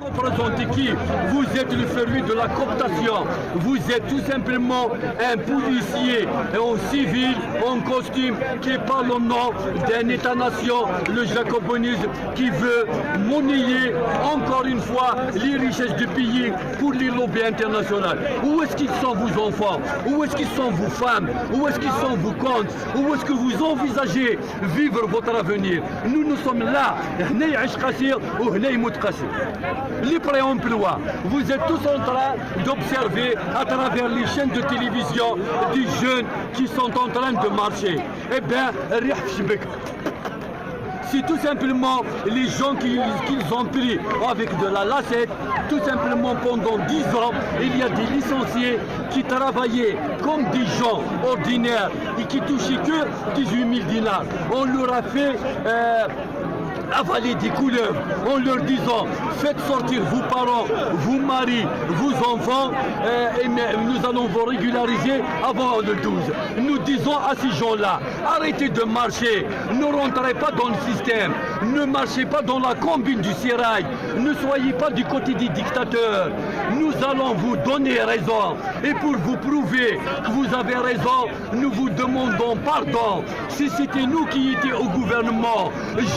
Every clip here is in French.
Représentez qui? Vous êtes le féru de la cooptation. Vous êtes tout simplement un policier en civil, en costume, qui parle au nom d'un État-nation, le jacobinisme, qui veut monnayer encore une fois les richesses du pays pour les lobbies internationaux. Où est-ce qu'ils sont vos enfants? Où est-ce qu'ils sont vos femmes? Où est-ce qu'ils sont vos comptes? Où est-ce que vous envisagez vivre votre avenir? Nous sommes là. Les pré-emplois, vous êtes tous en train d'observer à travers les chaînes de télévision des jeunes qui sont en train de marcher. Eh bien, c'est tout simplement les gens qu'ils ont pris avec de la lacette. Tout simplement pendant 10 ans, il y a des licenciés qui travaillaient comme des gens ordinaires et qui touchaient que 18 000 dinars. On leur a fait avaler des couleuvres en leur disant faites sortir vos parents, vos maris, vos enfants et nous allons vous régulariser avant le 12. Nous disons à ces gens-là, arrêtez de marcher, ne rentrez pas dans le système, ne marchez pas dans la combine du sérail, ne soyez pas du côté des dictateurs. Nous allons vous donner raison et pour vous prouver que vous avez raison, nous vous demandons pardon. Si c'était nous qui étions au gouvernement,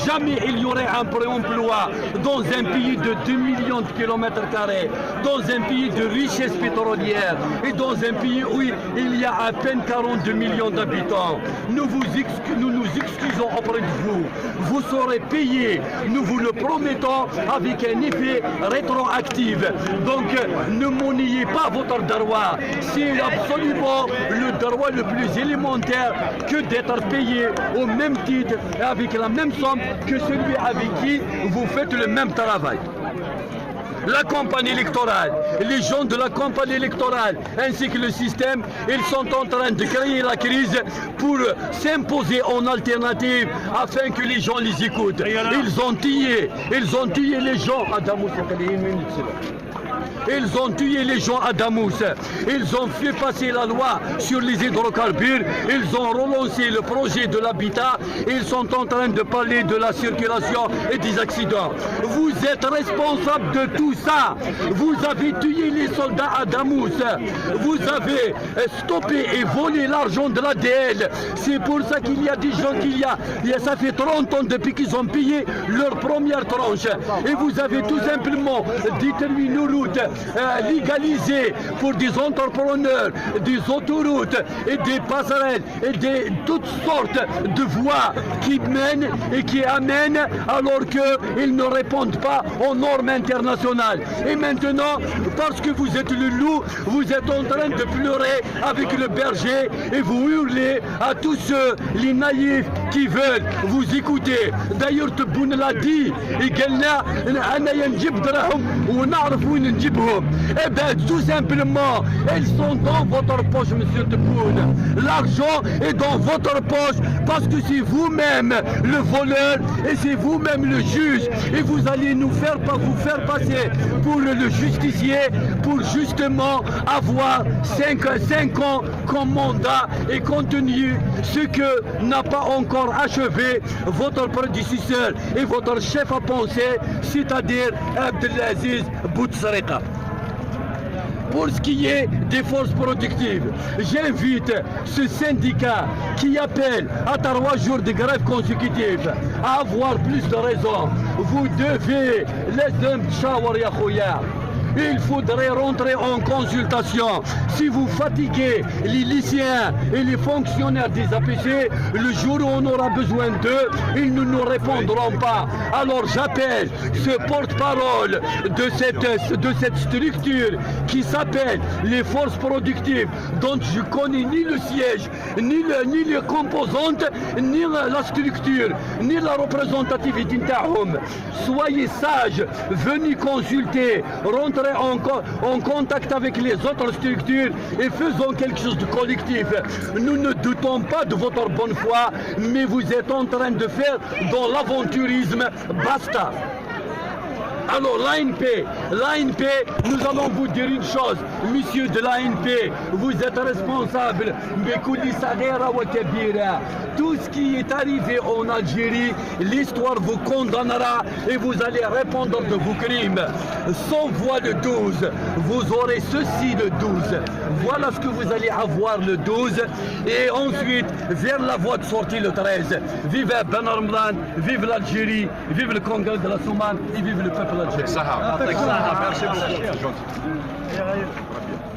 jamais il y aurait un pré-emploi dans un pays de 2 millions de kilomètres carrés, dans un pays de richesse pétrolière et dans un pays où il y a à peine 42 millions d'habitants. Nous nous excusons auprès de vous. Vous serez payés, nous vous le promettons, avec un effet rétroactif. Donc ne monnayez pas votre droit. C'est absolument le droit le plus élémentaire que d'être payé au même titre et avec la même somme que celui avec qui vous faites le même travail. La campagne électorale, les gens de la campagne électorale ainsi que le système, ils sont en train de créer la crise pour s'imposer en alternative afin que les gens les écoutent. Ils ont tué les gens à Damas. Ils ont tué les gens à Damas. Ils ont fait passer la loi sur les hydrocarbures. Ils ont relancé le projet de l'habitat. Ils sont en train de parler de la circulation et des accidents. Vous êtes responsables de tout ça. Vous avez tué les soldats à Damas. Vous avez stoppé et volé l'argent de l'ADL. C'est pour ça qu'il y a des gens ça fait 30 ans depuis qu'ils ont payé leur première tranche. Et vous avez tout simplement détruit nos routes légalisées pour des entrepreneurs, des autoroutes et des passerelles et toutes sortes de voies qui mènent et qui amènent alors qu'ils ne répondent pas aux normes internationales. Et maintenant, parce que vous êtes le loup, vous êtes en train de pleurer avec le berger et vous hurlez à tous ceux, les naïfs, qui veulent vous écouter. D'ailleurs, Tebboune l'a dit, et قالنا أنا ينجيب دراهم ونعرف وين نجيبهم. Eh bien, tout simplement, ils sont dans votre poche, monsieur Tebboune. L'argent est dans votre poche parce que c'est vous-même le voleur et c'est vous-même le juge. Et vous allez vous faire passer pour le justicier pour justement avoir 5 ans comme mandat et continuer ce que n'a pas encore achevé votre prédécesseur et votre chef à penser, c'est-à-dire Abdelaziz Bouteflika. Pour ce qui est des forces productives, j'invite ce syndicat qui appelle à 3 jours de grève consécutive à avoir plus de raison. Vous devez il faudrait rentrer en consultation. Si vous fatiguez les lycéens et les fonctionnaires des APC, le jour où on aura besoin d'eux, ils ne nous répondront pas. Alors j'appelle ce porte-parole de cette structure qui s'appelle les forces productives, dont je connais ni le siège, ni les composantes, ni la structure, ni la représentativité. Soyez sages, venez consulter, rentrez en contact avec les autres structures et faisons quelque chose de collectif. Nous ne doutons pas de votre bonne foi, mais vous êtes en train de faire dans l'aventurisme. Basta. Alors l'ANP, nous allons vous dire une chose, monsieur de l'ANP, vous êtes responsable, tout ce qui est arrivé en Algérie, l'histoire vous condamnera et vous allez répondre de vos crimes. Sans voix le 12, vous aurez ceci le 12. Voilà ce que vous allez avoir le 12 et ensuite vers la voie de sortie le 13. Vive Ben Ramadan, vive l'Algérie, vive le Congrès de la Soumane et vive le peuple algérien. Merci beaucoup.